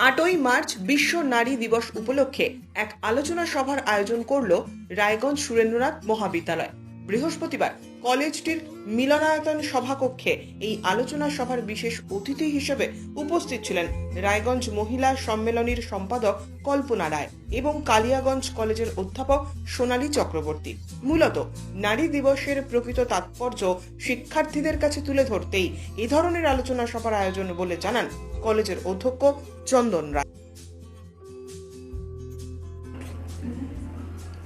8ই March বিশ্ব নারী দিবস উপলক্ষে এক আলোচনা সভার আয়োজন করল রায়গঞ্জ সুরেন্দ্রনাথ মহাবিদ্যালয়। বৃহস্পতিবার কলেজটির মিলনায়তন সভাকক্ষে এই আলোচনা সভার বিশেষ অতিথি হিসেবে উপস্থিত ছিলেন রায়গঞ্জ মহিলা সম্মেলনীর সম্পাদক কল্পনা রায় এবং কালিয়াগঞ্জ কলেজের অধ্যাপক সোনালী চক্রবর্তী। মূলত নারী দিবসের প্রকৃত তাৎপর্য শিক্ষার্থীদের কাছে তুলে ধরতেই এই ধরনের আলোচনা সভার আয়োজন বলে জানান কলেজের অধ্যক্ষ চন্দন রায়।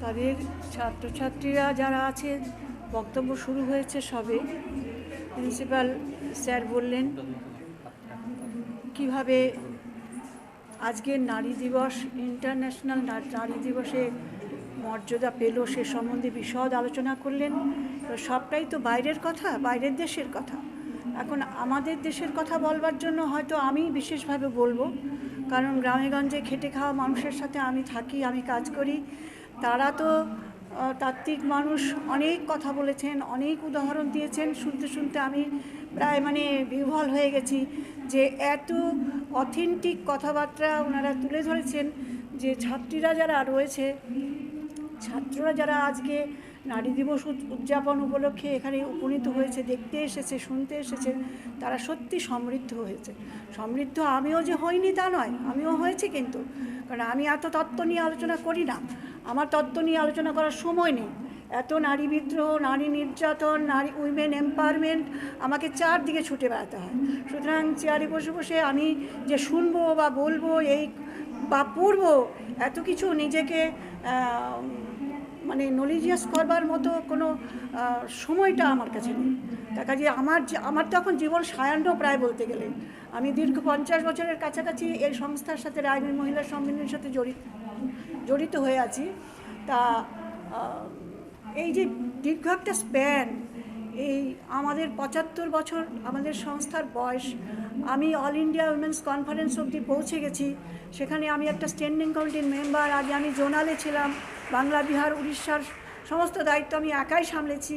তাদের ছাত্রছাত্রীরা যারা আছে বক্তব্য শুরু হয়েছে সবে। প্রিন্সিপাল স্যার বললেন কিভাবে আজকের নারী দিবস ইন্টারন্যাশনাল নারী দিবসে মর্যাদা পেল সে সম্বন্ধে বিশদ আলোচনা করলেন। সবটাই তো বাইরের কথা, বাইরের দেশের কথা। এখন আমাদের দেশের কথা বলবার জন্য হয়তো আমি বিশেষভাবে বলবো, কারণ গ্রামেগঞ্জে খেটে খাওয়া মানুষের সাথে আমি থাকি, আমি কাজ করি। তারা তো তাত্ত্বিক মানুষ, অনেক কথা বলেছেন, অনেক উদাহরণ দিয়েছেন। শুনতে শুনতে আমি প্রায় বিহ্বল হয়ে গেছি যে এত অথেন্টিক কথাবার্তা ওনারা তুলে ধরেছেন। যে ছাত্রীরা যারা রয়েছে, ছাত্ররা যারা আজকে নারী দিবস উদযাপন উপলক্ষে এখানে উপনীত হয়েছে, দেখতে এসেছে, শুনতে এসেছে, তারা সত্যি সমৃদ্ধ হয়েছে। সমৃদ্ধ আমিও যে হইনি তা নয়, আমিও হয়েছি, কিন্তু কারণ আমি এত তত্ত্ব নিয়ে আলোচনা করি না, আমার তত্ত্ব নিয়ে আলোচনা করার সময় নেই। এত নারী বিদ্রোহ, নারী নির্যাতন, নারী উইমেন এম্পাওয়ারমেন্ট, আমাকে চারদিকে ছুটে বেড়াতে হয়। সুতরাং চেয়ারে বসে বসে আমি যে শুনবো বা বলবো এই বা পড়বো, এত কিছু নিজেকে নলেজিয়াস করবার মতো কোনো সময়টা আমার কাছে নেই। তার কাজে আমার তো এখন জীবন সায়ান্ন প্রায় বলতে গেলে। আমি দীর্ঘ 50 বছরের কাছাকাছি এই সংস্থার সাথে, রায়গঞ্জ মহিলা সম্মেলনের সাথে জড়িত হয়ে আছি। তা এই যে দীর্ঘ একটা স্প্যান, এই আমাদের 75 বছর আমাদের সংস্থার বয়স। আমি অল ইন্ডিয়া উইমেন্স কনফারেন্স অবধি পৌঁছে গেছি। সেখানে আমি একটা স্ট্যান্ডিং কমিটির মেম্বার। আগে আমি জোনালে ছিলাম, বাংলা, বিহার, উড়িষ্যার সমস্ত দায়িত্ব আমি একাই সামলেছি।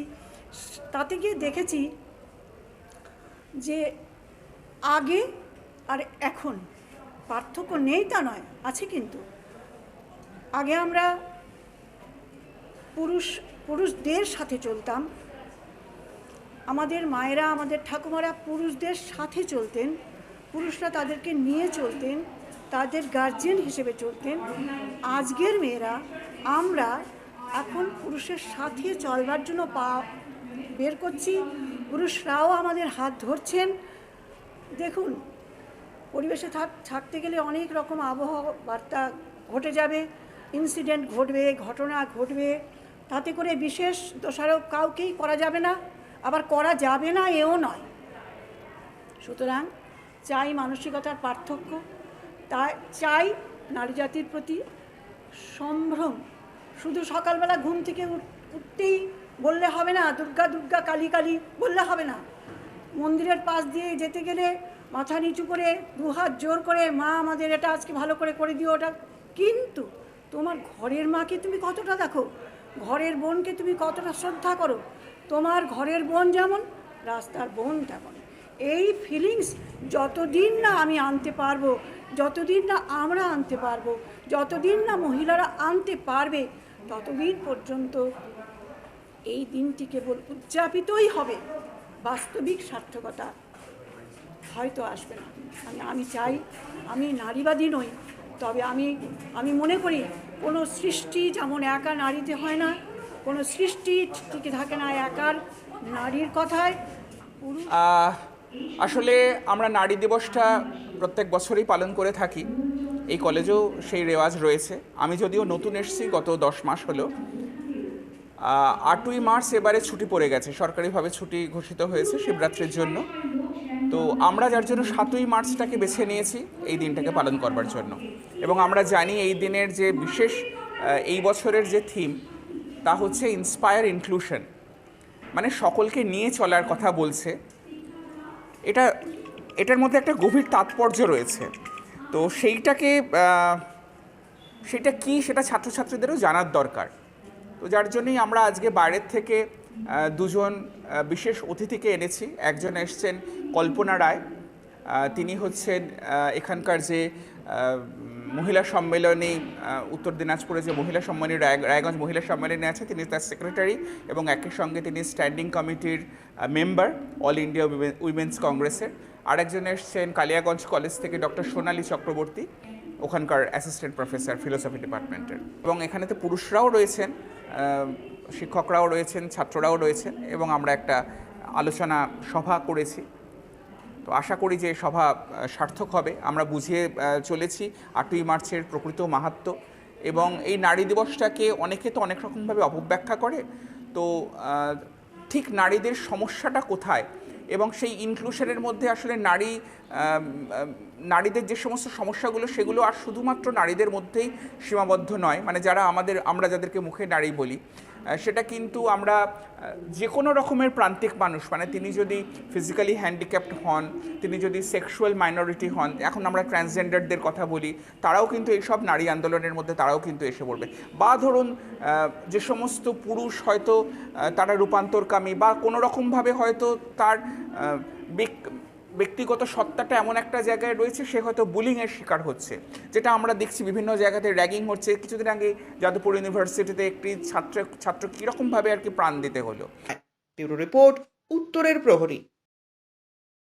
তাতে গিয়ে দেখেছি যে আগে আর এখন পার্থক্য নেই তা নয়, আছে। কিন্তু আগে আমরা পুরুষদের সাথে চলতাম, আমাদের মায়েরা, আমাদের ঠাকুমারা পুরুষদের সাথে চলতেন, পুরুষরা তাদেরকে নিয়ে চলতেন, তাদের গার্জিয়ান হিসেবে চলতেন। আজকের মেয়েরা, আমরা এখন পুরুষের সাথে চলবার জন্য পা বের করছি, পুরুষরাও আমাদের হাত ধরছেন। দেখুন, পরিবেশে থাকতে গেলে অনেক রকম আবহাওয়া বার্তা ঘটে যাবে, ইনসিডেন্ট ঘটবে, ঘটনা ঘটবে। তাতে করে বিশেষ দোষারোপ কাউকেই করা যাবে না, আবার করা যাবে না এও নয়। সুতরাং চাই মানসিকতার পার্থক্য, তাই চাই নারী জাতির প্রতি সম্ভ্রম। শুধু সকালবেলা ঘুম থেকে উঠতেই বললে হবে না, দুর্গা দুর্গা, কালী কালী বললে হবে না। মন্দিরের পাশ দিয়ে যেতে গেলে মাথা নিচু করে, দুহাত জোর করে, মা আমাদের এটা আজকে ভালো করে দিও ওটা। কিন্তু তোমার ঘরের মাকে তুমি কতটা দেখো, ঘরের বোনকে তুমি কতটা শ্রদ্ধা করো। তোমার ঘরের বোন যেমন, রাস্তার বোন তেমন। এই ফিলিংস যতদিন না আমি আনতে পারবো, যতদিন না আমরা আনতে পারবো, যতদিন না মহিলারা আনতে পারবে, ততদিন পর্যন্ত এই দিনটি কেবল উদযাপিতই হবে, বাস্তবিক সার্থকতা হয়তো আসবে না। আমি চাই, আমি নারীবাদী নই, তবে আমি মনে করি কোনো সৃষ্টি যেমন একা নারীতে হয় না, কোনো সৃষ্টি টিকে থাকে না একার নারীর কথায়। আসলে আমরা নারী দিবসটা প্রত্যেক বছরই পালন করে থাকি, এই কলেজেও সেই রেওয়াজ রয়েছে। আমি যদিও নতুন এসেছি, গত 10 মাস হলো। 8ই মার্চ এবারে ছুটি পড়ে গেছে, সরকারিভাবে ছুটি ঘোষিত হয়েছে শিবরাত্রির জন্য। তো আমরা যার জন্য 7ই মার্চটাকে বেছে নিয়েছি এই দিনটাকে পালন করবার জন্য। এবং আমরা জানি এই দিনের যে বিশেষ, এই বছরের যে থিম, তা হচ্ছে ইন্সপায়ার ইনক্লুশন, মানে সকলকে নিয়ে চলার কথা বলছে। এটার মধ্যে একটা গভীর তাৎপর্য রয়েছে। তো সেটা কি, সেটা ছাত্রছাত্রীদেরও জানার দরকার। তো যার জন্যই আমরা আজকে বাইরের থেকে দুজন বিশেষ অতিথিকে এনেছি। একজন এসছেন কল্পনা রায়, তিনি হচ্ছেন এখানকার যে মহিলা সম্মেলনী উত্তর দিনাজপুরে যে মহিলা সম্মেলনী রায়গঞ্জ মহিলা সম্মেলনী আছে, তিনি তার সেক্রেটারি এবং একই সঙ্গে তিনি স্ট্যান্ডিং কমিটির মেম্বার অল ইন্ডিয়া উইমেন্স কংগ্রেসের। আরেকজন এসছেন কালিয়াগঞ্জ কলেজ থেকে ডক্টর সোনালী চক্রবর্তী, ওখানকার অ্যাসিস্ট্যান্ট প্রফেসর ফিলোসফি ডিপার্টমেন্টের। এবং এখানে তো পুরুষরাও রয়েছেন, শিক্ষকরাও রয়েছেন, ছাত্ররাও রয়েছেন, এবং আমরা একটা আলোচনা সভা করেছি। তো আশা করি যে সভা সার্থক হবে। আমরা বুঝিয়ে চলেছি 8ই মার্চের প্রকৃত মাহাত্ম্য, এবং এই নারী দিবসটাকে অনেকে তো অনেক রকমভাবে অপব্যাখ্যা করে। তো ঠিক নারীদের সমস্যাটা কোথায়, এবং সেই ইনক্লুশনের মধ্যে আসলে নারীদের যে সমস্ত সমস্যাগুলো, সেগুলো আর শুধুমাত্র নারীদের মধ্যেই সীমাবদ্ধ নয়। মানে আমরা যাদেরকে মুখে নারী বলি, সেটা কিন্তু আমরা যে কোনো রকমের প্রান্তিক মানুষ, মানে তিনি যদি ফিজিক্যালি হ্যান্ডিক্যাপড হন, তিনি যদি সেক্সুয়াল মাইনরিটি হন, এখন আমরা ট্রান্সজেন্ডারদের কথা বলি, তারাও কিন্তু এইসব নারী আন্দোলনের মধ্যে তারাও কিন্তু এসে পড়বে। বা ধরুন যে সমস্ত পুরুষ হয়তো তারা রূপান্তরকামী, বা কোনো রকমভাবে হয়তো তার ব্যক্তিগত সত্তাটা এমন একটা জায়গায় রয়েছে, সে হয়তো বুলিংয়ের শিকার হচ্ছে, যেটা আমরা দেখছি বিভিন্ন জায়গাতে র্যাগিং হচ্ছে। কিছুদিন আগে যাদবপুর ইউনিভার্সিটিতে একটি ছাত্র কীরকমভাবে আর কি প্রাণ দিতে হলো। ব্যুরো রিপোর্ট, উত্তরের প্রহরী।